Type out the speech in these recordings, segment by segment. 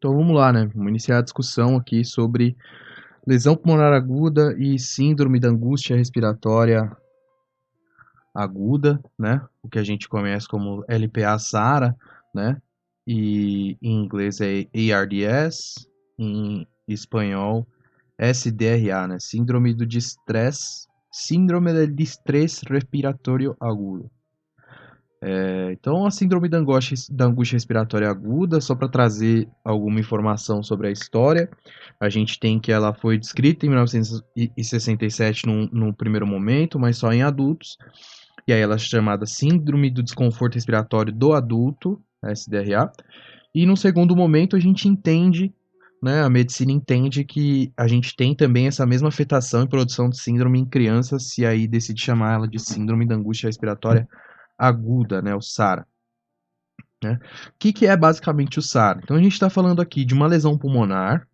Então vamos lá, né? Vamos iniciar a discussão aqui sobre lesão pulmonar aguda e síndrome da angústia respiratória aguda, né? O que a gente conhece como LPA-SARA, né? E em inglês é ARDS, em espanhol SDRA, né? Síndrome do distress, síndrome de distress respiratório agudo. Então, a síndrome da angústia respiratória aguda, só para trazer alguma informação sobre a história, a gente tem que ela foi descrita em 1967 num primeiro momento, mas só em adultos, e aí ela é chamada Síndrome do Desconforto Respiratório do Adulto, SDRA, e num segundo momento a gente entende, né, a medicina entende que a gente tem também essa mesma afetação e produção de síndrome em crianças, e aí decide chamar ela de Síndrome da Angústia Respiratória aguda, né, o SARA. Né? O que é basicamente o SARA? Então a gente está falando aqui de uma lesão pulmonar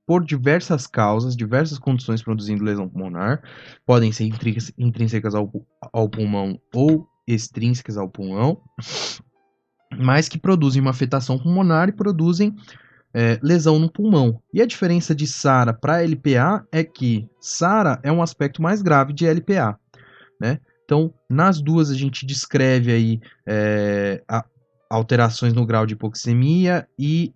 por diversas causas, diversas condições produzindo lesão pulmonar, podem ser intrínsecas ao pulmão ou extrínsecas ao pulmão, mas que produzem uma afetação pulmonar e produzem lesão no pulmão. E a diferença de SARA para LPA é que SARA é um aspecto mais grave de LPA, né? Então, nas duas a gente descreve aí alterações no grau de hipoxemia e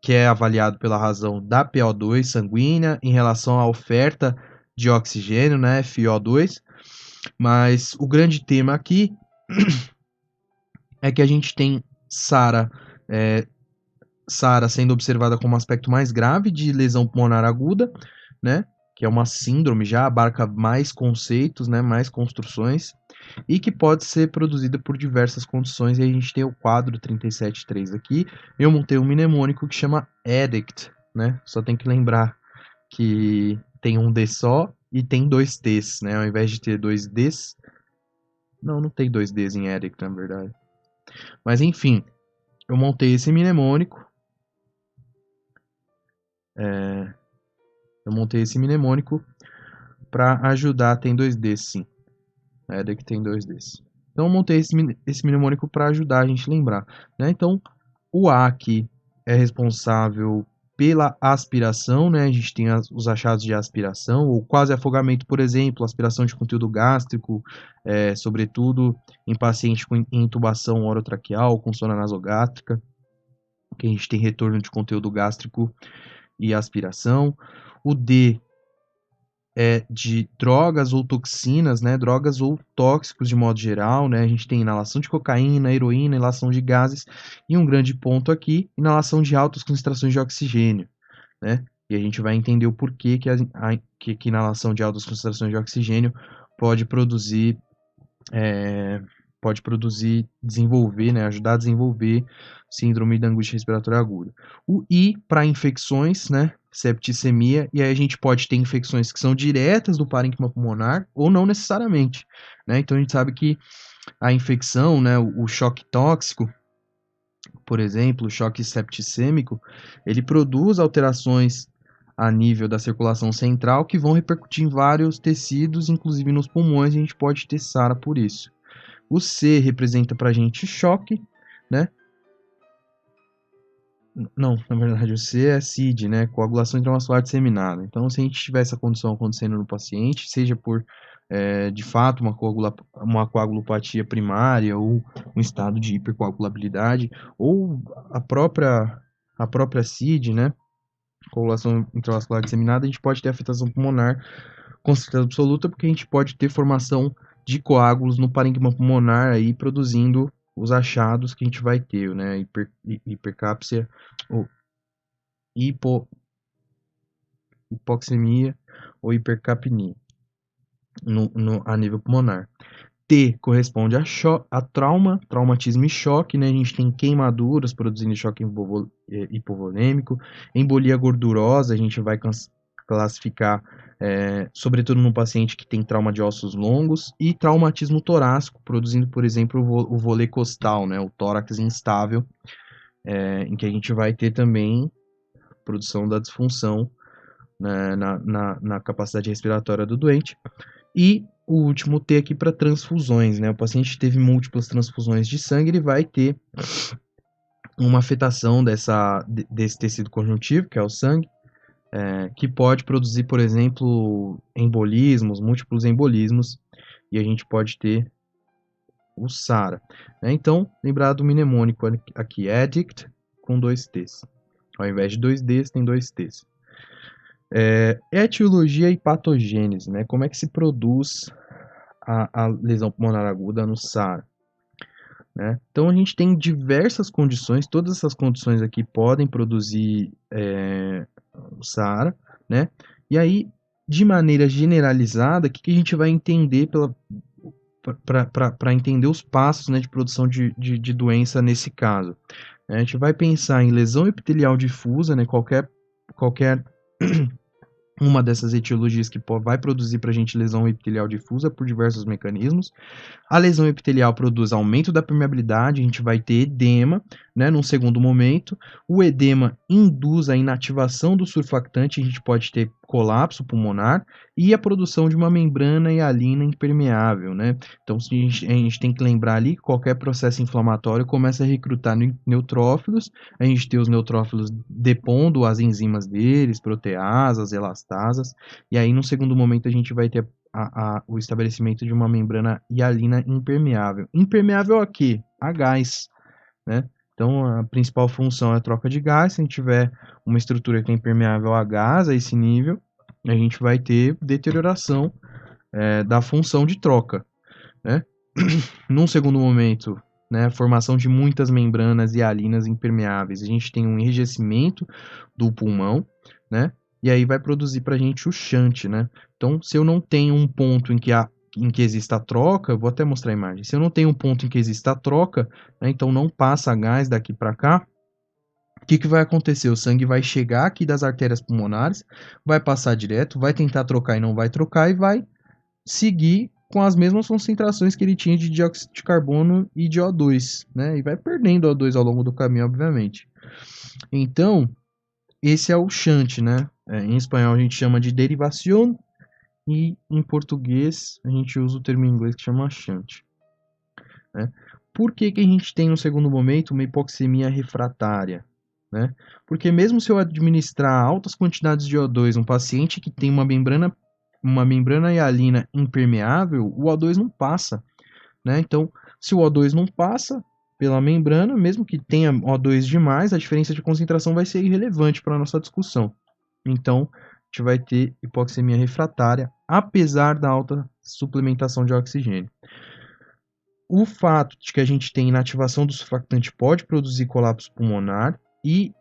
que é avaliado pela razão da PO2 sanguínea em relação à oferta de oxigênio, né, FiO2. Mas o grande tema aqui é que a gente tem SARA, SARA sendo observada como aspecto mais grave de lesão pulmonar aguda, né, que é uma síndrome, já abarca mais conceitos, né, mais construções, e que pode ser produzida por diversas condições, e a gente tem o quadro 37.3 aqui. Eu montei um mnemônico que chama EDICT, né, só tem que lembrar que tem um D só e tem dois Ts, né, ao invés de ter dois Ds, não tem dois Ds em EDICT, na verdade. Mas enfim, eu montei esse mnemônico, para ajudar, tem dois Ds sim. Que tem dois Ds. Então eu montei esse mnemônico para ajudar a gente a lembrar, né? Então o A aqui é responsável pela aspiração, né? A gente tem os achados de aspiração, ou quase afogamento, por exemplo, aspiração de conteúdo gástrico, sobretudo em paciente com intubação orotraqueal, com sonda nasogástrica, que a gente tem retorno de conteúdo gástrico e aspiração. O D é de drogas ou toxinas, né? Drogas ou tóxicos de modo geral, né? A gente tem inalação de cocaína, heroína, inalação de gases e um grande ponto aqui, inalação de altas concentrações de oxigênio, né? E a gente vai entender o porquê que inalação de altas concentrações de oxigênio pode produzir, desenvolver, né? Ajudar a desenvolver síndrome da angústia respiratória aguda. O I para infecções, né? Septicemia, e aí a gente pode ter infecções que são diretas do parênquima pulmonar ou não necessariamente, né? Então a gente sabe que a infecção, né, o choque tóxico, por exemplo, o choque septicêmico, ele produz alterações a nível da circulação central que vão repercutir em vários tecidos, inclusive nos pulmões, e a gente pode ter SARA por isso. O C representa pra gente choque, né? Não, na verdade, o C é CID, né? Coagulação intravascular disseminada. Então, se a gente tiver essa condição acontecendo no paciente, seja por, de fato, uma coagulopatia primária ou um estado de hipercoagulabilidade, ou a própria CID, né? Coagulação intravascular disseminada, a gente pode ter afetação pulmonar com certeza absoluta, porque a gente pode ter formação de coágulos no parênquima pulmonar aí, produzindo os achados que a gente vai ter, né? Hipercápsia ou hipoxemia ou hipercapnia a nível pulmonar. T corresponde a traumatismo e choque, né? A gente tem queimaduras produzindo choque hipovolêmico, embolia gordurosa, a gente vai classificar, sobretudo no paciente que tem trauma de ossos longos, e traumatismo torácico, produzindo, por exemplo, o volê costal, né? O tórax instável, em que a gente vai ter também produção da disfunção, né, na capacidade respiratória do doente. E o último T aqui para transfusões, né? O paciente teve múltiplas transfusões de sangue, ele vai ter uma afetação desse tecido conjuntivo, que é o sangue, que pode produzir, por exemplo, embolismos, múltiplos embolismos, e a gente pode ter o SARA, né? Então, lembrar do mnemônico aqui, addict, com 2 T's. Ao invés de 2 D's, tem 2 T's. Etiologia e patogênese, né? Como é que se produz a lesão pulmonar aguda no SARA? Né? Então, a gente tem diversas condições, todas essas condições aqui podem produzir o SARA, né? E aí, de maneira generalizada, o que a gente vai entender para entender os passos, né, de produção de doença nesse caso? A gente vai pensar em lesão epitelial difusa, né, qualquer uma dessas etiologias que vai produzir para a gente lesão epitelial difusa por diversos mecanismos. A lesão epitelial produz aumento da permeabilidade, a gente vai ter edema, né, num segundo momento. O edema induz a inativação do surfactante, a gente pode ter colapso pulmonar e a produção de uma membrana hialina impermeável, né? Então, a gente tem que lembrar ali que qualquer processo inflamatório começa a recrutar neutrófilos, a gente tem os neutrófilos depondo as enzimas deles, proteasas, elastasas, e aí, no segundo momento, a gente vai ter o estabelecimento de uma membrana hialina impermeável. Impermeável a quê? A gás, né? Então, a principal função é a troca de gás. Se a gente tiver uma estrutura que é impermeável a gás, a esse nível, a gente vai ter deterioração da função de troca, né? Num segundo momento, né, a formação de muitas membranas hialinas impermeáveis. A gente tem um enrijecimento do pulmão, né? E aí vai produzir para a gente o shunt, né? Então, se eu não tenho um ponto em que exista a troca, vou até mostrar a imagem. Se eu não tenho um ponto em que exista a troca, né, então não passa gás daqui para cá, o que vai acontecer? O sangue vai chegar aqui das artérias pulmonares, vai passar direto, vai tentar trocar e não vai trocar, e vai seguir com as mesmas concentrações que ele tinha de dióxido de carbono e de O2, né? E vai perdendo O2 ao longo do caminho, obviamente. Então, esse é o shunt, né? Em espanhol a gente chama de derivação e em português a gente usa o termo em inglês que chama shunt, né? Por que a gente tem no segundo momento uma hipoxemia refratária, né? Porque mesmo se eu administrar altas quantidades de O2 um paciente que tem uma membrana hialina impermeável, o O2 não passa, né? Então, se o O2 não passa pela membrana, mesmo que tenha O2 demais, a diferença de concentração vai ser irrelevante para a nossa discussão. Então, a gente vai ter hipoxemia refratária, apesar da alta suplementação de oxigênio. O fato de que a gente tem inativação do surfactante pode produzir colapso pulmonar, e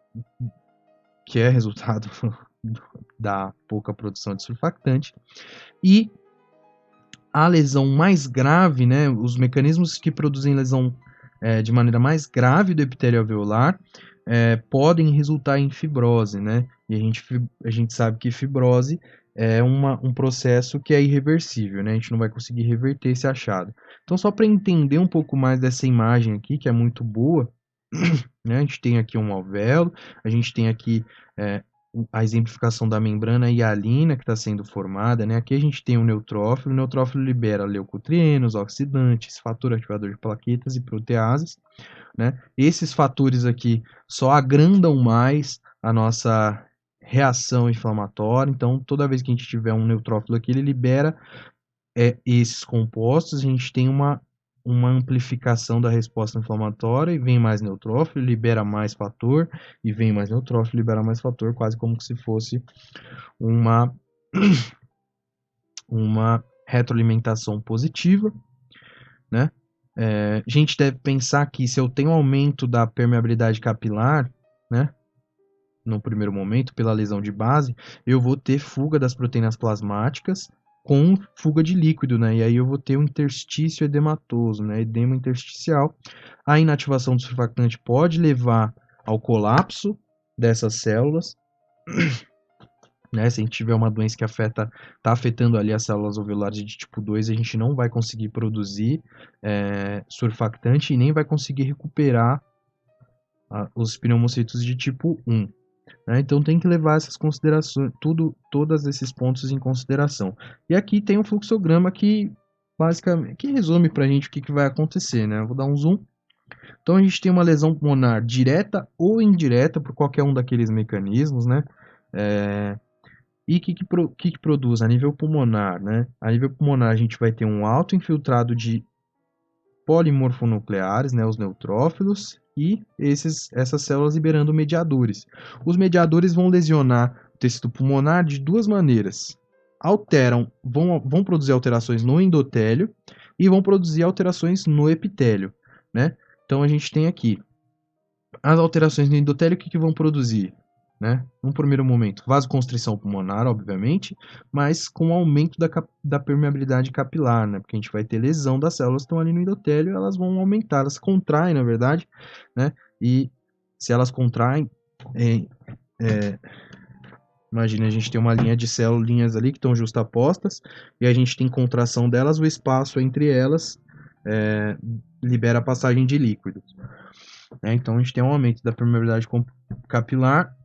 que é resultado da pouca produção de surfactante, e a lesão mais grave, né, os mecanismos que produzem lesão de maneira mais grave do epitélio alveolar podem resultar em fibrose, né? E a gente sabe que fibrose é um processo que é irreversível, né? A gente não vai conseguir reverter esse achado. Então, só para entender um pouco mais dessa imagem aqui, que é muito boa, né? A gente tem aqui um alvéolo, a gente tem aqui a exemplificação da membrana hialina que está sendo formada, né? Aqui a gente tem o neutrófilo libera leucotrienos, oxidantes, fator ativador de plaquetas e proteases, né? Esses fatores aqui só agrandam mais a nossa reação inflamatória, então toda vez que a gente tiver um neutrófilo aqui, ele libera esses compostos, a gente tem uma amplificação da resposta inflamatória, e vem mais neutrófilo, libera mais fator, e vem mais neutrófilo, libera mais fator, quase como se fosse uma retroalimentação positiva, né? A gente deve pensar que se eu tenho aumento da permeabilidade capilar, né, no primeiro momento, pela lesão de base, eu vou ter fuga das proteínas plasmáticas com fuga de líquido, né? E aí eu vou ter um interstício edematoso, né? Edema intersticial. A inativação do surfactante pode levar ao colapso dessas células, né? Se a gente tiver uma doença que está afetando ali as células alveolares de tipo 2, a gente não vai conseguir produzir surfactante e nem vai conseguir recuperar os pneumocitos de tipo 1. Né? Então tem que levar essas considerações, todos esses pontos em consideração. E aqui tem um fluxograma que basicamente resume para a gente o que vai acontecer, né? Eu vou dar um zoom. Então a gente tem uma lesão pulmonar direta ou indireta por qualquer um daqueles mecanismos, né? E o que produz a nível pulmonar, né? A nível pulmonar a gente vai ter um alto infiltrado de polimorfonucleares, né, os neutrófilos, e essas células liberando mediadores. Os mediadores vão lesionar o tecido pulmonar de duas maneiras. Vão produzir alterações no endotélio e vão produzir alterações no epitélio, né? Então a gente tem aqui as alterações no endotélio, o que vão produzir? Né? Num primeiro momento, vasoconstrição pulmonar, obviamente, mas com aumento da permeabilidade capilar, né? Porque a gente vai ter lesão das células que estão ali no endotélio, elas vão aumentar, elas contraem, na verdade, né? E se elas contraem, imagina, a gente tem uma linha de células ali que estão justapostas, e a gente tem contração delas, o espaço entre elas libera a passagem de líquidos. Né? Então a gente tem um aumento da permeabilidade capilar,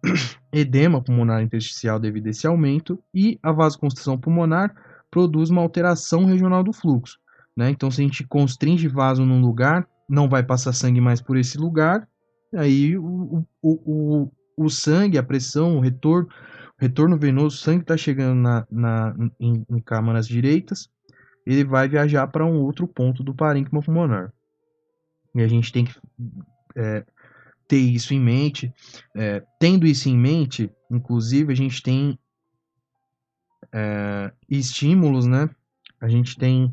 edema pulmonar intersticial devido a esse aumento, e a vasoconstrição pulmonar produz uma alteração regional do fluxo. Né? Então se a gente constringe vaso num lugar, não vai passar sangue mais por esse lugar, aí o sangue, a pressão, o retorno venoso, o sangue está chegando em câmaras direitas, ele vai viajar para um outro ponto do parênquima pulmonar. E a gente tem que ter isso em mente. Tendo isso em mente, inclusive, a gente tem estímulos, né? A gente tem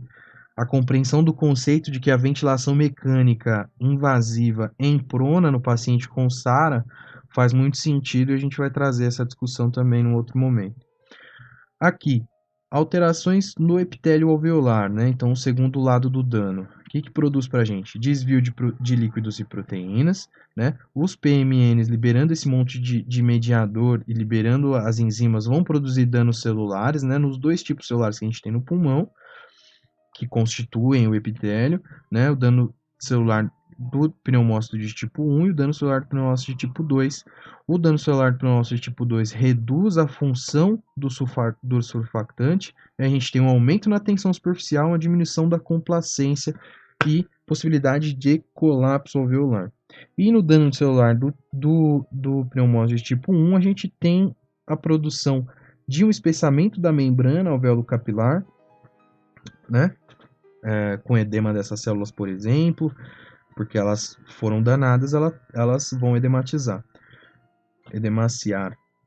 a compreensão do conceito de que a ventilação mecânica invasiva em prona no paciente com SARA faz muito sentido, e a gente vai trazer essa discussão também num outro momento. Aqui, alterações no epitélio alveolar, né? Então, o segundo lado do dano. O que produz para a gente? Desvio de líquidos e proteínas, né? Os PMNs liberando esse monte de mediador e liberando as enzimas vão produzir danos celulares, né? Nos dois tipos celulares que a gente tem no pulmão, que constituem o epitélio, né? O dano celular do pneumócito de tipo 1 e o dano celular do pneumócito de tipo 2. O dano celular do pneumócito de tipo 2 reduz a função do surfactante, a gente tem um aumento na tensão superficial, uma diminuição da complacência e possibilidade de colapso alveolar. E no dano celular do pneumócito de tipo 1, a gente tem a produção de um espessamento da membrana alvéolo capilar, né? Com edema dessas células, por exemplo, porque elas foram danadas, elas vão edemaciar.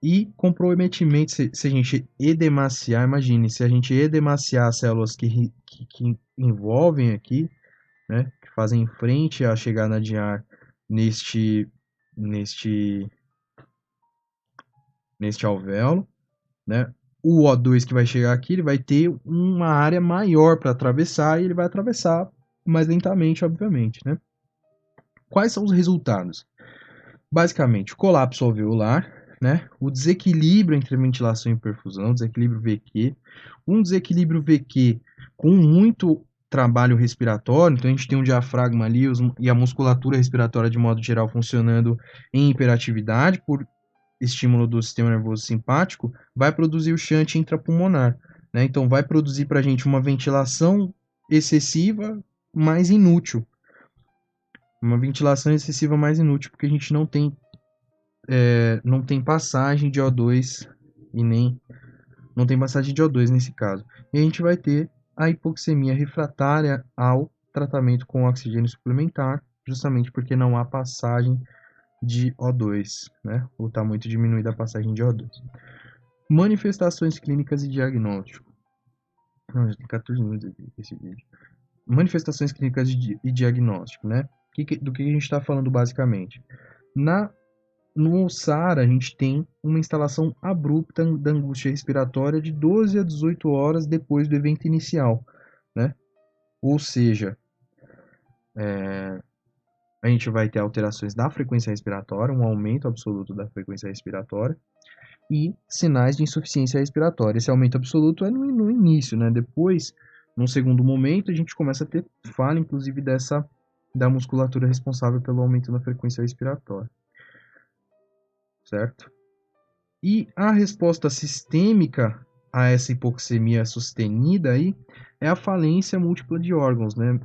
E comprometimento, se a gente edemaciar, imagine, se a gente edemaciar as células que envolvem aqui, né, que fazem frente à chegada de ar neste alvéolo, né, o O2 que vai chegar aqui, ele vai ter uma área maior para atravessar, e ele vai atravessar mais lentamente, obviamente, né. Quais são os resultados? Basicamente, o colapso alveolar, né? O desequilíbrio entre ventilação e perfusão, desequilíbrio VQ, um desequilíbrio VQ com muito trabalho respiratório, então a gente tem um diafragma ali e a musculatura respiratória de modo geral funcionando em hiperatividade por estímulo do sistema nervoso simpático, vai produzir o shunt intrapulmonar, né? Então vai produzir para a gente uma ventilação excessiva mais inútil, uma ventilação excessiva mais inútil, porque a gente não tem passagem de O2 e nem não tem passagem de O2 nesse caso. E a gente vai ter a hipoxemia refratária ao tratamento com oxigênio suplementar, justamente porque não há passagem de O2, né? Ou está muito diminuída a passagem de O2. Manifestações clínicas e diagnóstico. Não, já tem 14 minutos aqui esse vídeo. Manifestações clínicas e diagnóstico, né? Do que a gente está falando basicamente? No SARA, a gente tem uma instalação abrupta da angústia respiratória de 12 a 18 horas depois do evento inicial, né? Ou seja, a gente vai ter alterações da frequência respiratória, um aumento absoluto da frequência respiratória e sinais de insuficiência respiratória. Esse aumento absoluto é no início, né? Depois, num segundo momento, a gente começa a ter falha, inclusive, da musculatura responsável pelo aumento da frequência respiratória. Certo? E a resposta sistêmica a essa hipoxemia sustenida aí é a falência múltipla de órgãos, né?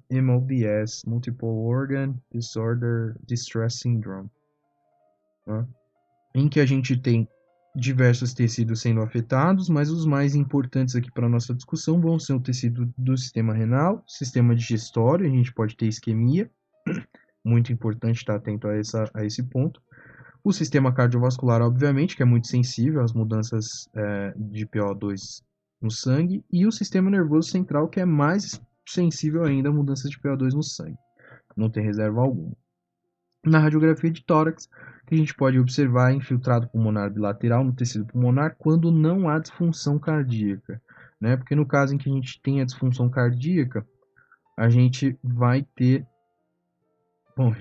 MODS, Multiple Organ Disorder Distress Syndrome, né? Em que a gente tem diversos tecidos sendo afetados, mas os mais importantes aqui para a nossa discussão vão ser o tecido do sistema renal, sistema digestório, a gente pode ter isquemia, muito importante estar atento a esse ponto. O sistema cardiovascular, obviamente, que é muito sensível às mudanças de PO2 no sangue, e o sistema nervoso central, que é mais sensível ainda a mudanças de PO2 no sangue. Não tem reserva alguma. Na radiografia de tórax, que a gente pode observar infiltrado pulmonar bilateral no tecido pulmonar quando não há disfunção cardíaca, né? Porque no caso em que a gente tem a disfunção cardíaca, a gente vai ter, bom,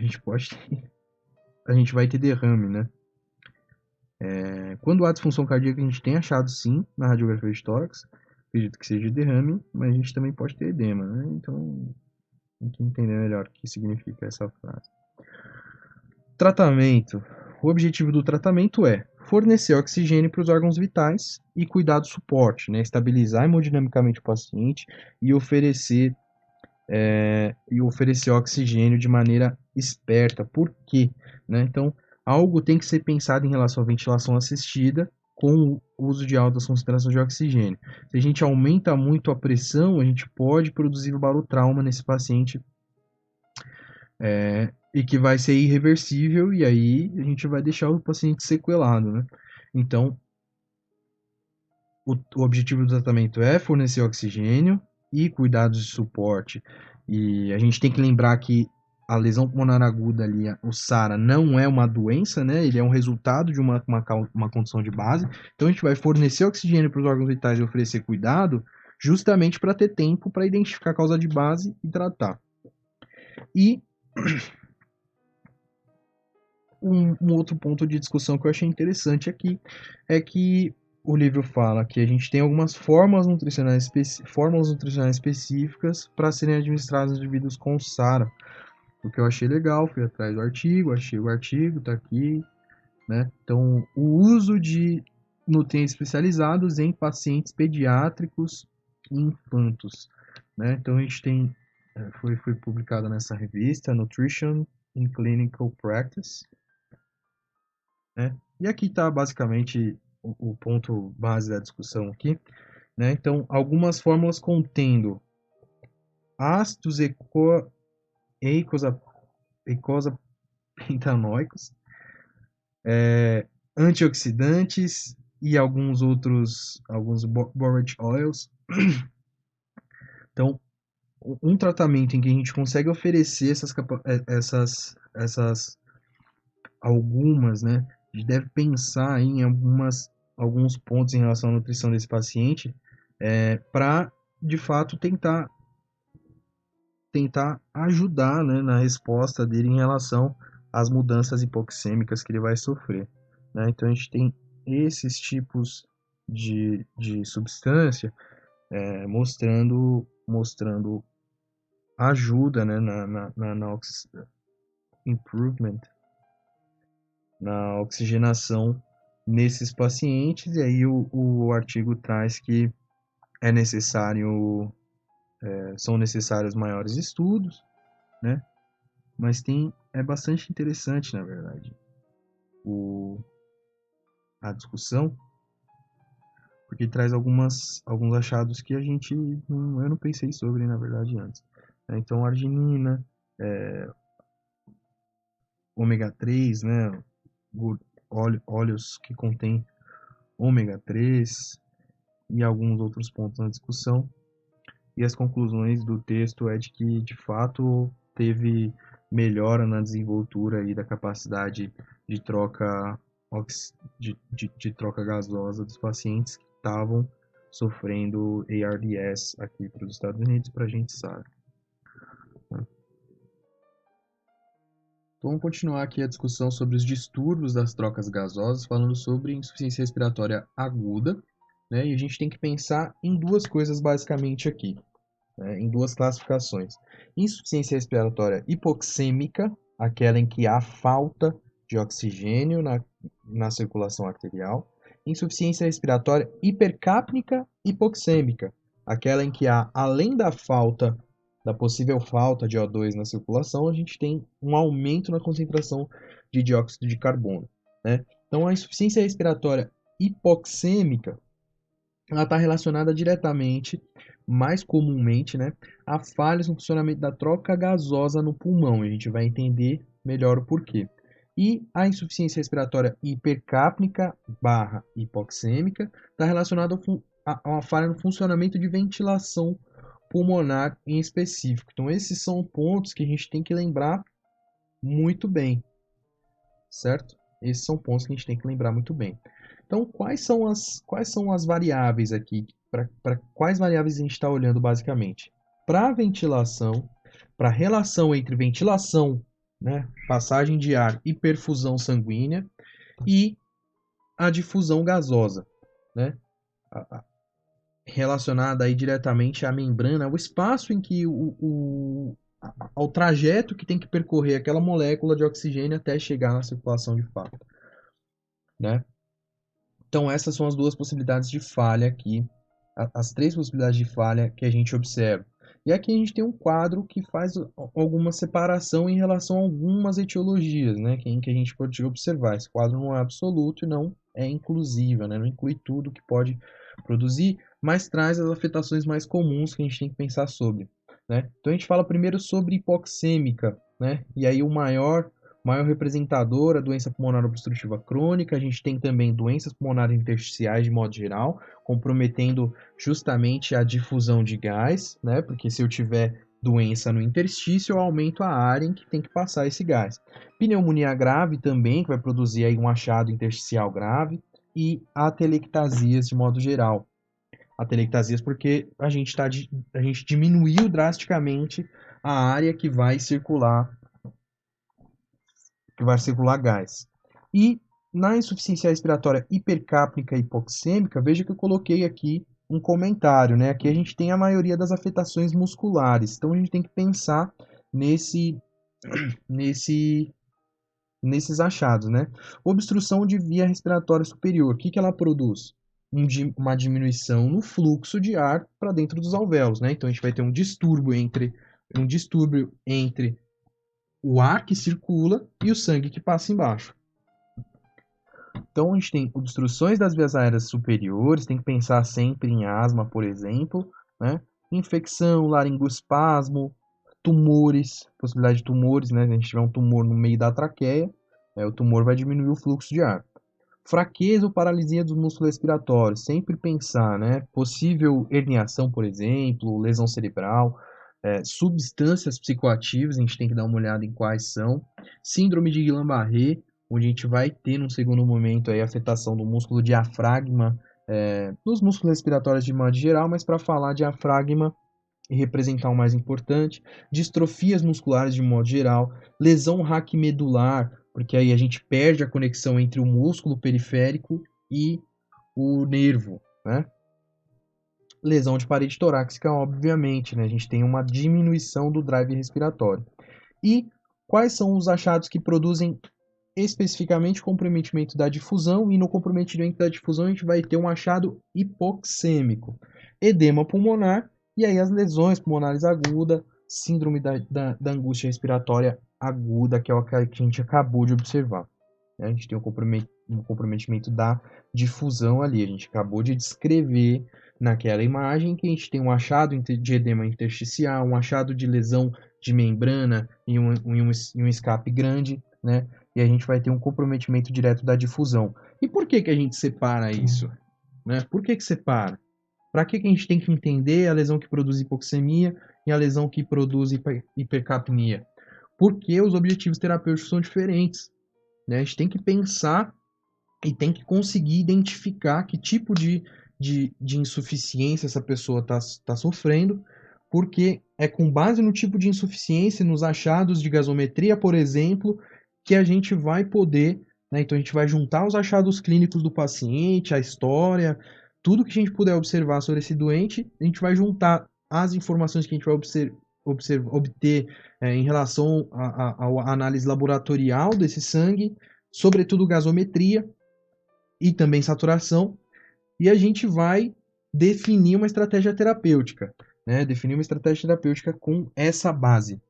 a gente vai ter derrame, né? Quando há disfunção cardíaca, a gente tem achado sim na radiografia de tórax, acredito que seja derrame, mas a gente também pode ter edema, né? Então, tem que entender melhor o que significa essa frase. Tratamento. O objetivo do tratamento é fornecer oxigênio para os órgãos vitais e cuidar do suporte, né? Estabilizar hemodinamicamente o paciente e oferecer oxigênio de maneira esperta. Por quê? Né? Então, algo tem que ser pensado em relação à ventilação assistida com o uso de altas concentrações de oxigênio. Se a gente aumenta muito a pressão, a gente pode produzir barotrauma nesse paciente e que vai ser irreversível, e aí a gente vai deixar o paciente sequelado, né? Então, o objetivo do tratamento é fornecer oxigênio e cuidados de suporte. E a gente tem que lembrar que a lesão pulmonar aguda ali, o SARA, não é uma doença, né? Ele é um resultado de uma condição de base. Então a gente vai fornecer oxigênio para os órgãos vitais e oferecer cuidado justamente para ter tempo para identificar a causa de base e tratar. E um outro ponto de discussão que eu achei interessante aqui é que o livro fala que a gente tem algumas fórmulas nutricionais específicas para serem administradas nos indivíduos com SARA. O que eu achei legal, fui atrás do artigo, achei o artigo, tá aqui, né? Então, o uso de nutrientes especializados em pacientes pediátricos e infantos, né? Então, a gente tem, foi publicado nessa revista, Nutrition in Clinical Practice, né? E aqui está basicamente o ponto base da discussão aqui, né? Então, algumas fórmulas contendo ácidos eicosapentaenoicos, antioxidantes e alguns borage oils. Então, um tratamento em que a gente consegue oferecer essas algumas, né? A gente deve pensar em alguns pontos em relação à nutrição desse paciente, para, de fato, tentar ajudar, né, na resposta dele em relação às mudanças hipoxêmicas que ele vai sofrer, né? Então, a gente tem esses tipos de substância mostrando ajuda, né, improvement, na oxigenação nesses pacientes, e aí o artigo traz que são necessários maiores estudos, né? Mas é bastante interessante, na verdade, a discussão, porque traz alguns achados que eu não pensei sobre, na verdade, antes. Então, arginina, ômega 3, né? Óleos que contêm ômega 3 e alguns outros pontos na discussão. E as conclusões do texto é de que, de fato, teve melhora na desenvoltura aí da capacidade de troca de troca gasosa dos pacientes que estavam sofrendo ARDS aqui para os Estados Unidos, para a gente sabe. Então, vamos continuar aqui a discussão sobre os distúrbios das trocas gasosas, falando sobre insuficiência respiratória aguda, né? E a gente tem que pensar em duas coisas basicamente aqui, né? Em duas classificações. Insuficiência respiratória hipoxêmica, aquela em que há falta de oxigênio na circulação arterial, insuficiência respiratória hipercapnica hipoxêmica, aquela em que além da possível falta de O2 na circulação, a gente tem um aumento na concentração de dióxido de carbono, né? Então, a insuficiência respiratória hipoxêmica, ela está relacionada diretamente, mais comumente, né, a falhas no funcionamento da troca gasosa no pulmão. A gente vai entender melhor o porquê. E a insuficiência respiratória hipercapnica barra hipoxêmica está relacionada a uma falha no funcionamento de ventilação pulmonar em específico. Então, esses são pontos que a gente tem que lembrar muito bem, certo? Esses são pontos que a gente tem que lembrar muito bem. Então, quais são as variáveis aqui? Para quais variáveis a gente está olhando basicamente? Para a ventilação, para a relação entre ventilação, né, passagem de ar e perfusão sanguínea, e a difusão gasosa, né, relacionada aí diretamente à membrana, ao espaço em que ao trajeto que tem que percorrer aquela molécula de oxigênio até chegar na circulação de fato, né? Então, essas são as duas possibilidades de falha aqui, as três possibilidades de falha que a gente observa. E aqui a gente tem um quadro que faz alguma separação em relação a algumas etiologias, né, que a gente pode observar. Esse quadro não é absoluto e não é inclusivo, né, não inclui tudo que pode produzir, mas traz as afetações mais comuns que a gente tem que pensar sobre, né? Então, a gente fala primeiro sobre hipoxêmica, né, e aí o maior representador, a doença pulmonar obstrutiva crônica. A gente tem também doenças pulmonares intersticiais de modo geral, comprometendo justamente a difusão de gás, né? Porque se eu tiver doença no interstício, eu aumento a área em que tem que passar esse gás. Pneumonia grave também, que vai produzir aí um achado intersticial grave, e atelectasias de modo geral. Atelectasias porque a gente diminuiu drasticamente a área que vai circular gás. E na insuficiência respiratória hipercapnica hipoxêmica, veja que eu coloquei aqui um comentário, né? Aqui a gente tem a maioria das afetações musculares, então a gente tem que pensar nesse, nesses achados, né? Obstrução de via respiratória superior, o que ela produz? Uma diminuição no fluxo de ar para dentro dos alvéolos, né? Então a gente vai ter um distúrbio entre o ar que circula e o sangue que passa embaixo. Então, a gente tem obstruções das vias aéreas superiores, tem que pensar sempre em asma, por exemplo, né? Infecção, laringoespasmo, tumores, possibilidade de tumores, né? Se a gente tiver um tumor no meio da traqueia, o tumor vai diminuir o fluxo de ar. Fraqueza ou paralisia dos músculos respiratórios, sempre pensar, né? Possível herniação, por exemplo, lesão cerebral, substâncias psicoativas, a gente tem que dar uma olhada em quais são. Síndrome de Guillain-Barré, onde a gente vai ter, num segundo momento, aí, afetação do músculo diafragma, nos músculos respiratórios de modo geral, mas para falar diafragma e representar o mais importante, distrofias musculares de modo geral, lesão raquimedular, porque aí a gente perde a conexão entre o músculo periférico e o nervo, né? Lesão de parede torácica, obviamente, né? A gente tem uma diminuição do drive respiratório. E quais são os achados que produzem especificamente comprometimento da difusão? E no comprometimento da difusão a gente vai ter um achado hipoxêmico, edema pulmonar, e aí as lesões pulmonares agudas, síndrome da angústia respiratória aguda, que é o que a gente acabou de observar. A gente tem um comprometimento da difusão ali, a gente acabou de descrever naquela imagem que a gente tem um achado de edema intersticial, um achado de lesão de membrana em um escape grande, né? E a gente vai ter um comprometimento direto da difusão. E por que a gente separa isso? Né? Por que separa? Para que a gente tem que entender a lesão que produz hipoxemia e a lesão que produz hipercapnia? Porque os objetivos terapêuticos são diferentes, né? A gente tem que pensar e tem que conseguir identificar que tipo de insuficiência essa pessoa está sofrendo, porque é com base no tipo de insuficiência, nos achados de gasometria, por exemplo, que a gente vai poder, né? Então a gente vai juntar os achados clínicos do paciente, a história, tudo que a gente puder observar sobre esse doente, a gente vai juntar as informações que a gente vai obter em relação à análise laboratorial desse sangue, sobretudo gasometria, e também saturação, e a gente vai definir uma estratégia terapêutica, né? Definir uma estratégia terapêutica com essa base.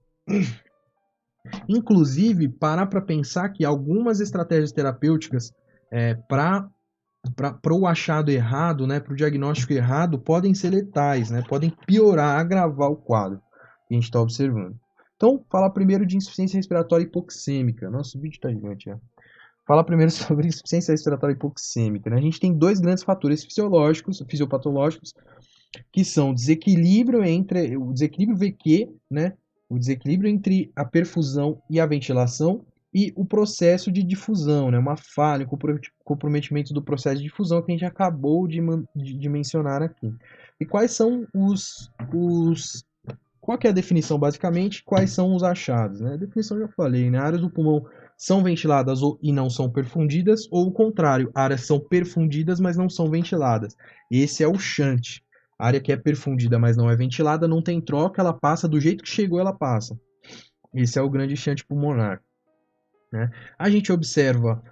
Inclusive, parar para pensar que algumas estratégias terapêuticas para o achado errado, né, para o diagnóstico errado, podem ser letais, né, podem piorar, agravar o quadro que a gente está observando. Então, falar primeiro de insuficiência respiratória hipoxêmica. Nossa, o vídeo está gigante, já. Fala primeiro sobre insuficiência respiratória hipoxêmica. Né? A gente tem dois grandes fatores fisiológicos, fisiopatológicos, que são o desequilíbrio VQ, né? O desequilíbrio entre a perfusão e a ventilação e o processo de difusão, né? Uma falha, um comprometimento do processo de difusão que a gente acabou de mencionar aqui. E quais são qual que é a definição, basicamente? Quais são os achados? Né? A definição eu já falei, né? Áreas do pulmão são ventiladas e não são perfundidas, ou o contrário, áreas são perfundidas, mas não são ventiladas. Esse é o shunt. A área que é perfundida, mas não é ventilada, não tem troca, ela passa do jeito que chegou, ela passa. Esse é o grande shunt pulmonar. Né? A gente observa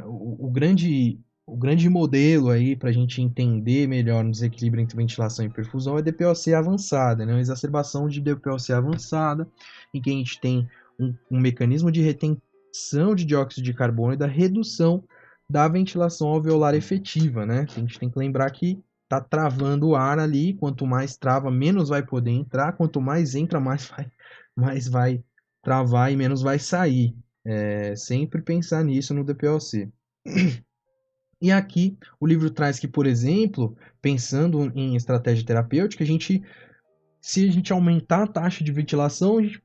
o grande modelo aí para a gente entender melhor o desequilíbrio entre ventilação e perfusão é DPOC avançada, né? Uma exacerbação de DPOC avançada, em que a gente tem um mecanismo de retenção de dióxido de carbono e da redução da ventilação alveolar efetiva, né? A gente tem que lembrar que está travando o ar ali, quanto mais trava, menos vai poder entrar, quanto mais entra, mais vai travar e menos vai sair. Sempre pensar nisso no DPOC. E aqui o livro traz que, por exemplo, pensando em estratégia terapêutica, se a gente aumentar a taxa de ventilação, a gente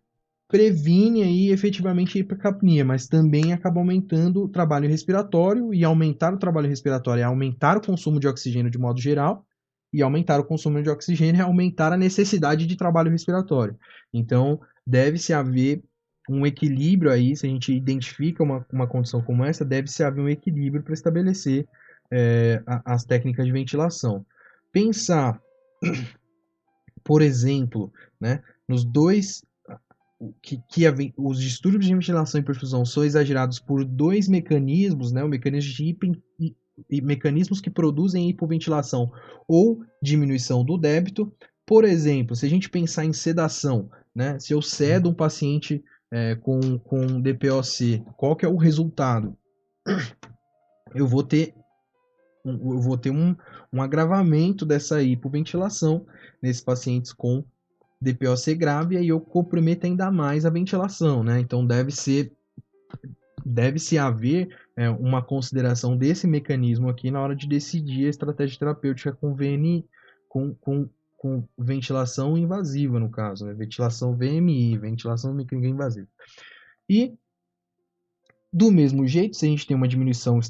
previne aí efetivamente a hipercapnia, mas também acaba aumentando o trabalho respiratório, e aumentar o trabalho respiratório é aumentar o consumo de oxigênio de modo geral, e aumentar o consumo de oxigênio é aumentar a necessidade de trabalho respiratório. Então, deve-se haver um equilíbrio aí, se a gente identifica uma condição como essa, deve-se haver um equilíbrio para estabelecer as técnicas de ventilação. Pensar, por exemplo, né, nos dois os distúrbios de ventilação e perfusão são exagerados por dois mecanismos, né, o mecanismo e mecanismos que produzem hipoventilação ou diminuição do débito. Por exemplo, se a gente pensar em sedação, né, se eu sedo um paciente com DPOC, qual que é o resultado? Eu vou ter um agravamento dessa hipoventilação nesses pacientes com DPOC grave, e aí eu comprometo ainda mais a ventilação, né? Então deve-se haver uma consideração desse mecanismo aqui na hora de decidir a estratégia terapêutica com VNI, com ventilação invasiva, no caso, né? Ventilação VMI, ventilação mecânica invasiva. E, do mesmo jeito, se a gente tem uma diminuição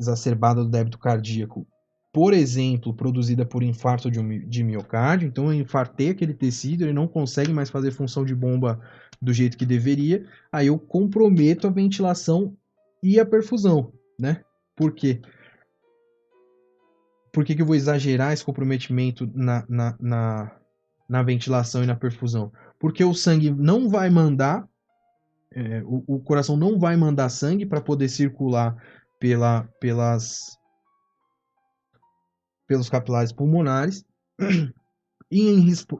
exacerbada do débito cardíaco, por exemplo, produzida por infarto de miocárdio, então eu infartei aquele tecido, ele não consegue mais fazer função de bomba do jeito que deveria, aí eu comprometo a ventilação e a perfusão, né? Por quê? Por que eu vou exagerar esse comprometimento na ventilação e na perfusão? Porque o sangue não vai mandar, o coração não vai mandar sangue para poder circular pelos capilares pulmonares. E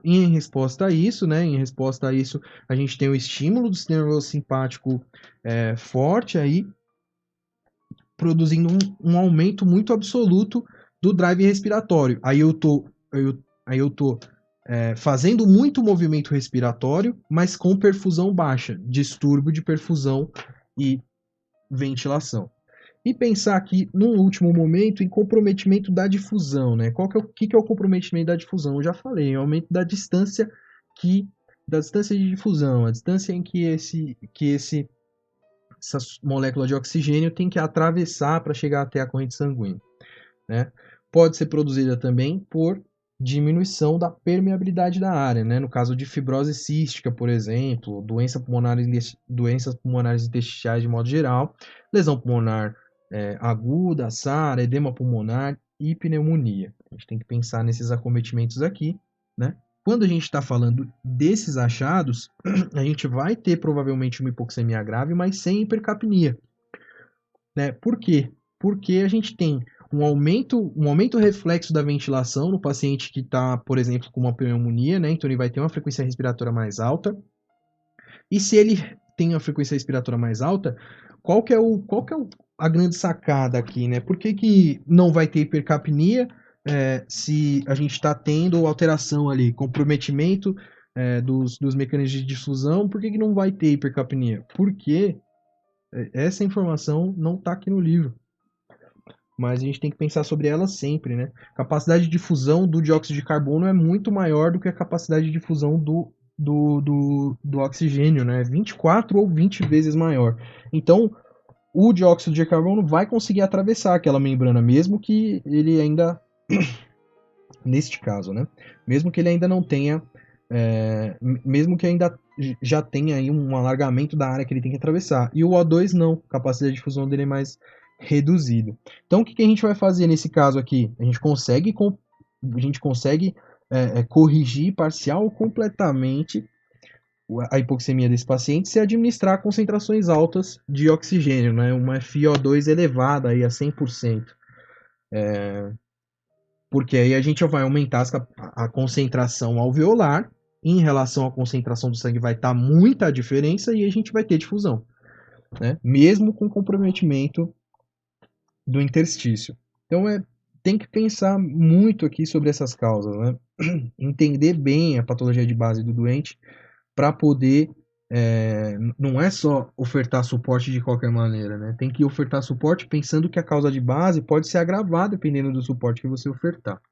em resposta a isso, né? Em resposta a isso, a gente tem o estímulo do sistema nervoso simpático forte aí, produzindo um aumento muito absoluto do drive respiratório. Aí eu tô fazendo muito movimento respiratório, mas com perfusão baixa, distúrbio de perfusão e ventilação. E pensar aqui, num último momento, em comprometimento da difusão, né? Que é o comprometimento da difusão? Eu já falei, é o aumento da distância de difusão, a distância em que essa molécula de oxigênio tem que atravessar para chegar até a corrente sanguínea, né? Pode ser produzida também por diminuição da permeabilidade da área, né? No caso de fibrose cística, por exemplo, doenças pulmonares intersticiais de modo geral, lesão pulmonar aguda, SARA, edema pulmonar e pneumonia. A gente tem que pensar nesses acometimentos aqui, né? Quando a gente está falando desses achados, a gente vai ter provavelmente uma hipoxemia grave, mas sem hipercapnia, né? Por quê? porque a gente tem um aumento reflexo da ventilação no paciente que está, por exemplo, com uma pneumonia, né? Então ele vai ter uma frequência respiratória mais alta. E se ele tem uma frequência respiratória mais alta, a grande sacada aqui, né? Por que, que não vai ter hipercapnia se a gente está tendo alteração ali, comprometimento dos mecanismos de difusão? Por que, que não vai ter hipercapnia? Porque essa informação não está aqui no livro. Mas a gente tem que pensar sobre ela sempre, né? A capacidade de difusão do dióxido de carbono é muito maior do que a capacidade de difusão do oxigênio, né? 24 ou 20 vezes maior. Então, o dióxido de carbono vai conseguir atravessar aquela membrana, mesmo que ele ainda, neste caso, né? Mesmo que ele ainda não tenha, mesmo que ainda já tenha aí um alargamento da área que ele tem que atravessar. E o O2 não, a capacidade de difusão dele é mais reduzido. Então, o que a gente vai fazer nesse caso aqui? A gente consegue corrigir parcial ou completamente a hipoxemia desse paciente se administrar concentrações altas de oxigênio, né? Uma FiO2 elevada aí a 100%. Porque aí a gente vai aumentar a concentração alveolar, em relação à concentração do sangue vai estar muita diferença e a gente vai ter difusão, né? Mesmo com comprometimento do interstício. Então tem que pensar muito aqui sobre essas causas, né? Entender bem a patologia de base do doente para poder não é só ofertar suporte de qualquer maneira, né? Tem que ofertar suporte pensando que a causa de base pode ser agravada dependendo do suporte que você ofertar.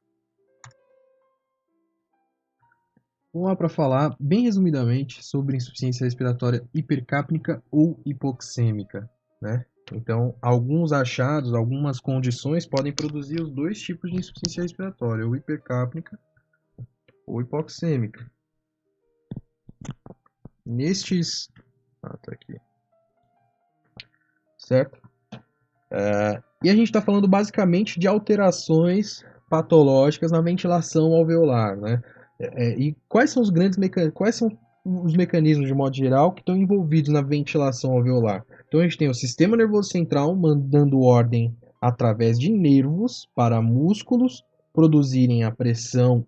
Vamos lá para falar bem resumidamente sobre insuficiência respiratória hipercapnica ou hipoxêmica, né? Então, alguns achados, algumas condições podem produzir os dois tipos de insuficiência respiratória, ou hipercapnica ou hipoxêmica. Nestes... tá aqui. Certo? E a gente está falando basicamente de alterações patológicas na ventilação alveolar, né? E quais são os mecanismos, de modo geral, que estão envolvidos na ventilação alveolar? Então a gente tem o sistema nervoso central mandando ordem através de nervos para músculos produzirem a pressão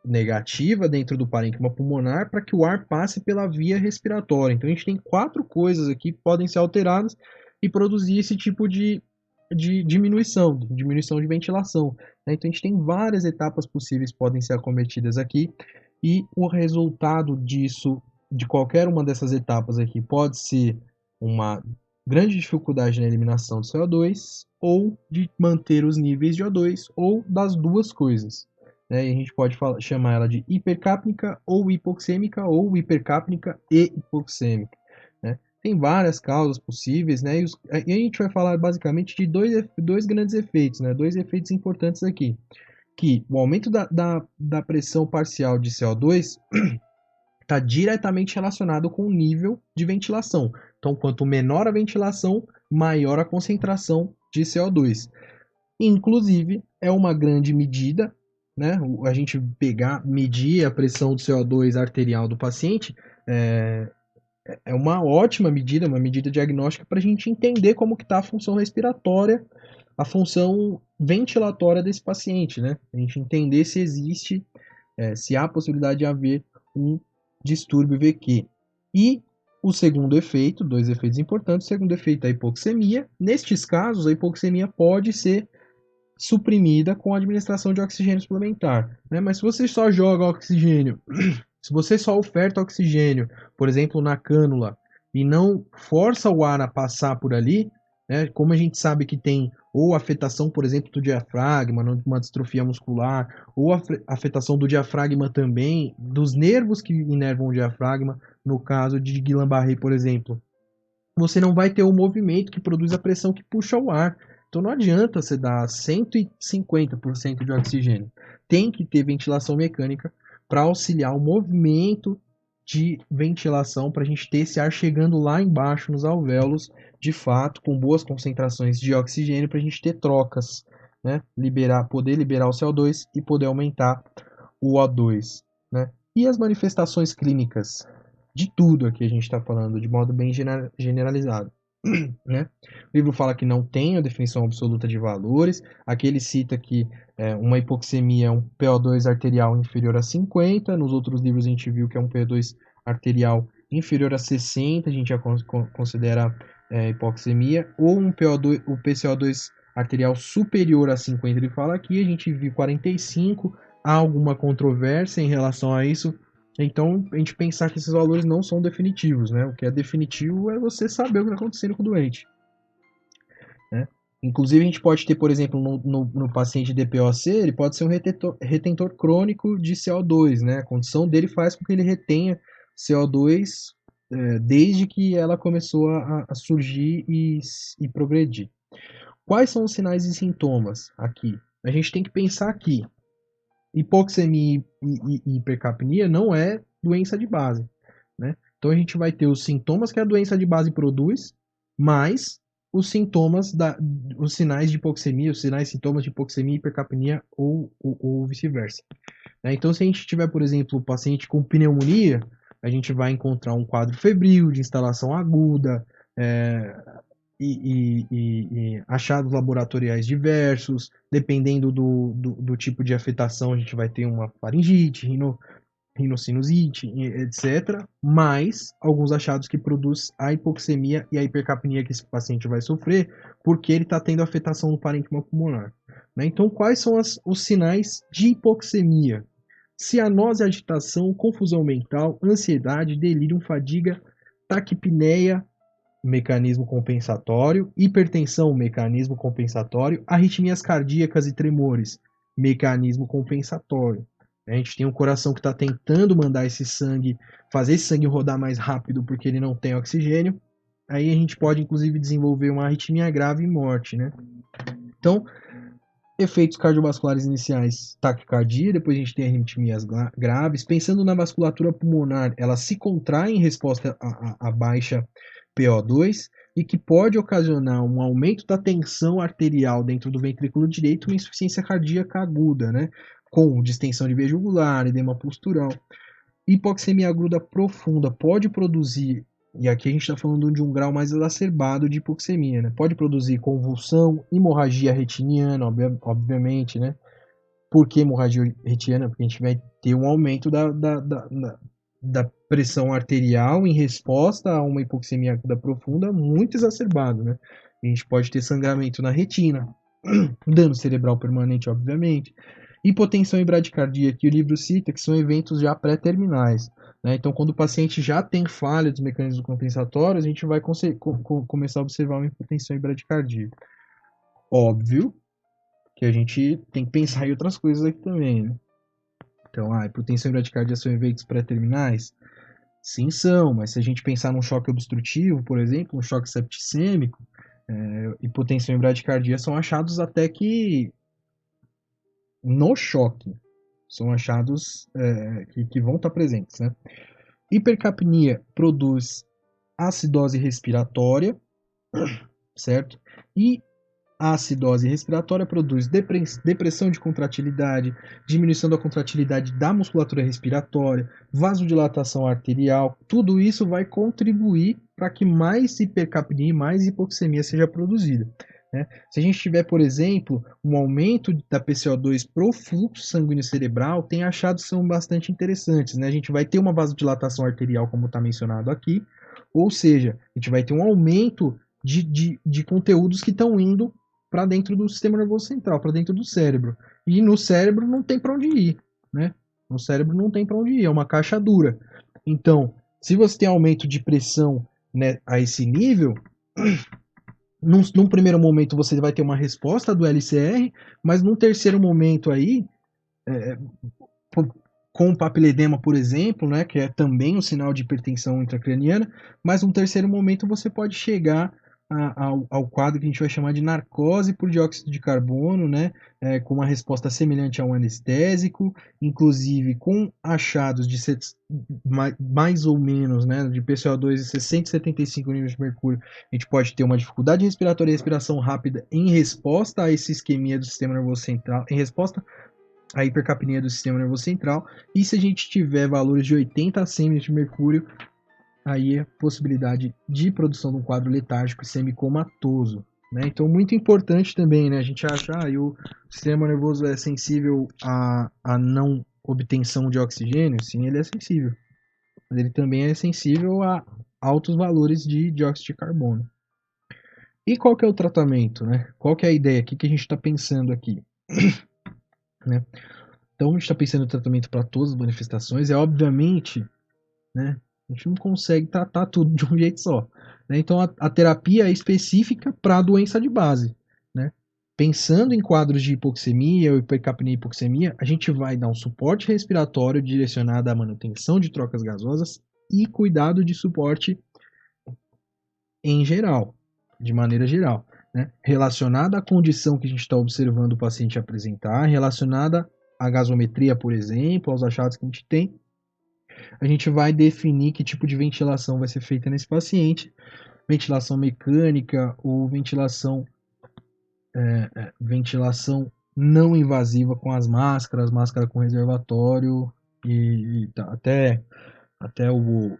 negativa dentro do parênquima pulmonar para que o ar passe pela via respiratória. Então a gente tem 4 coisas aqui que podem ser alteradas e produzir esse tipo de diminuição de ventilação. Né? Então a gente tem várias etapas possíveis que podem ser acometidas aqui e o resultado disso, de qualquer uma dessas etapas aqui, pode ser uma grande dificuldade na eliminação do CO2 ou de manter os níveis de O2 ou das duas coisas. Né? E a gente pode chamar ela de hipercapnica ou hipoxêmica ou hipercapnica e hipoxêmica. Né? Tem várias causas possíveis, né? E a gente vai falar basicamente de dois grandes efeitos, né? Dois efeitos importantes aqui. Que o aumento da pressão parcial de CO2 está diretamente relacionado com o nível de ventilação. Então, quanto menor a ventilação, maior a concentração de CO2. Inclusive, é uma grande medida, né? A gente medir a pressão do CO2 arterial do paciente é uma ótima medida, uma medida diagnóstica para a gente entender como que está a função respiratória, a função ventilatória desse paciente, né? A gente entender se existe, se há possibilidade de haver um distúrbio VQ. E o segundo efeito, dois efeitos importantes, o segundo efeito é a hipoxemia. Nestes casos, a hipoxemia pode ser suprimida com a administração de oxigênio suplementar, né? Mas se você só joga oxigênio, se você só oferta oxigênio, por exemplo, na cânula, e não força o ar a passar por ali, né? Como a gente sabe que tem ou afetação, por exemplo, do diafragma, uma distrofia muscular, ou afetação do diafragma também, dos nervos que inervam o diafragma, no caso de Guillain-Barré, por exemplo, você não vai ter o movimento que produz a pressão que puxa o ar. Então não adianta você dar 150% de oxigênio. Tem que ter ventilação mecânica para auxiliar o movimento de ventilação, para a gente ter esse ar chegando lá embaixo nos alvéolos, de fato, com boas concentrações de oxigênio, para a gente ter trocas, né? Poder liberar o CO2 e poder aumentar o O2. Né? E as manifestações clínicas de tudo aqui a gente está falando de modo bem generalizado. né? O livro fala que não tem a definição absoluta de valores. Aqui ele cita que uma hipoxemia é um PO2 arterial inferior a 50. Nos outros livros a gente viu que é um PO2 arterial inferior a 60, a gente já considera hipoxemia, ou um PO2, o PCO2 arterial superior a 50, ele fala aqui, a gente viu 45, há alguma controvérsia em relação a isso. Então, a gente pensar que esses valores não são definitivos, né? O que é definitivo é você saber o que está acontecendo com o doente, né? Inclusive, a gente pode ter, por exemplo, no paciente DPOC, ele pode ser um retentor crônico de CO2, né? A condição dele faz com que ele retenha CO2 desde que ela começou a surgir e progredir. Quais são os sinais e sintomas aqui? A gente tem que pensar aqui. Hipoxemia e hipercapnia não é doença de base, né? Então a gente vai ter os sintomas que a doença de base produz, mais os sintomas os sinais de hipoxemia, os sinais e sintomas de hipoxemia, hipercapnia ou vice-versa. Então se a gente tiver, por exemplo, o paciente com pneumonia, a gente vai encontrar um quadro febril, de instalação aguda, e achados laboratoriais diversos, dependendo do tipo de afetação, a gente vai ter uma faringite, rinocinusite, etc. Mais alguns achados que produz a hipoxemia e a hipercapnia que esse paciente vai sofrer, porque ele está tendo afetação no parênquima pulmonar. Né? Então, quais são os sinais de hipoxemia? Cianose, agitação, confusão mental, ansiedade, delírio, fadiga, taquipneia, mecanismo compensatório, hipertensão, mecanismo compensatório, arritmias cardíacas e tremores, mecanismo compensatório. A gente tem um coração que está tentando mandar esse sangue, fazer esse sangue rodar mais rápido porque ele não tem oxigênio. Aí a gente pode, inclusive, desenvolver uma arritmia grave e morte, né? Então, efeitos cardiovasculares iniciais, taquicardia, depois a gente tem arritmias graves. Pensando na vasculatura pulmonar, ela se contrai em resposta à baixa PO2 e que pode ocasionar um aumento da tensão arterial dentro do ventrículo direito e uma insuficiência cardíaca aguda, né? Com distensão de veia jugular, edema postural. Hipoxemia aguda profunda pode produzir, e aqui a gente está falando de um grau mais exacerbado de hipoxemia, né? Pode produzir convulsão, hemorragia retiniana, obviamente, né? Por que hemorragia retiniana? Porque a gente vai ter um aumento da pressão arterial em resposta a uma hipoxemia aguda profunda muito exacerbado, né? A gente pode ter sangramento na retina, dano cerebral permanente, obviamente. Hipotensão e bradicardia, que o livro cita, que são eventos já pré-terminais. Né? Então, quando o paciente já tem falha dos mecanismos compensatórios, a gente vai começar a observar uma hipotensão e bradicardia. Óbvio que a gente tem que pensar em outras coisas aqui também, né? Então, hipotensão e bradicardia são eventos pré-terminais? Sim, são, mas se a gente pensar num choque obstrutivo, por exemplo, um choque septicêmico, hipotensão e bradicardia são achados até que no choque. São achados que vão estar presentes, né? Hipercapnia produz acidose respiratória, certo? E a acidose respiratória produz depressão de contratilidade, diminuição da contratilidade da musculatura respiratória, vasodilatação arterial. Tudo isso vai contribuir para que mais hipercapnia e mais hipoxemia seja produzida. Né? Se a gente tiver, por exemplo, um aumento da PCO2 para o fluxo sanguíneo cerebral, tem achados que são bastante interessantes. Né? A gente vai ter uma vasodilatação arterial, como está mencionado aqui, ou seja, a gente vai ter um aumento de conteúdos que estão indo para dentro do sistema nervoso central, para dentro do cérebro. E no cérebro não tem para onde ir, né? No cérebro não tem para onde ir, é uma caixa dura. Então, se você tem aumento de pressão, né, a esse nível, num primeiro momento você vai ter uma resposta do LCR, mas num terceiro momento aí, com o papiledema, por exemplo, né, que é também um sinal de hipertensão intracraniana, mas num terceiro momento você pode chegar ao quadro que a gente vai chamar de narcose por dióxido de carbono, né, com uma resposta semelhante a um anestésico, inclusive com achados de mais ou menos, né, de PCO2 de 675 níveis de mercúrio, a gente pode ter uma dificuldade respiratória e respiração rápida em resposta a esse isquemia do sistema nervoso central, em resposta à hipercapnia do sistema nervoso central, e se a gente tiver valores de 80 a 100 níveis de mercúrio, aí a possibilidade de produção de um quadro letárgico e semicomatoso. Né? Então, muito importante também, né? A gente acha que o sistema nervoso é sensível à não obtenção de oxigênio. Sim, ele é sensível. Mas ele também é sensível a altos valores de dióxido de carbono. E qual que é o tratamento? Né? Qual que é a ideia? O que a gente está pensando aqui? Né? Então, a gente está pensando em tratamento para todas as manifestações. É obviamente, né? A gente não consegue tratar tudo de um jeito só. Né? Então, a terapia é específica para a doença de base. Né? Pensando em quadros de hipoxemia ou hipercapnia e hipoxemia, a gente vai dar um suporte respiratório direcionado à manutenção de trocas gasosas e cuidado de suporte em geral, de maneira geral. Né? Relacionada à condição que a gente está observando o paciente apresentar, relacionada à gasometria, por exemplo, aos achados que a gente tem, a gente vai definir que tipo de ventilação vai ser feita nesse paciente, ventilação mecânica ou ventilação não invasiva com as máscaras, máscara com reservatório e até o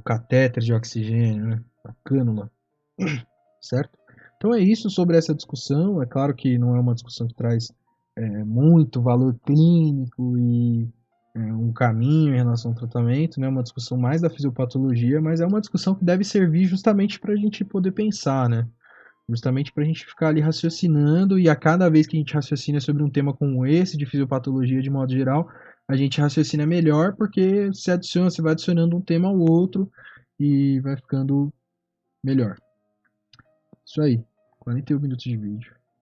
catéter de oxigênio, né? A cânula, certo? Então é isso sobre essa discussão. É claro que não é uma discussão que traz muito valor clínico e um caminho em relação ao tratamento, né? Uma discussão mais da fisiopatologia, mas é uma discussão que deve servir justamente para a gente poder pensar, né? Justamente para a gente ficar ali raciocinando e a cada vez que a gente raciocina sobre um tema como esse, de fisiopatologia de modo geral, a gente raciocina melhor porque você vai adicionando um tema ao outro e vai ficando melhor. Isso aí, 41 minutos de vídeo.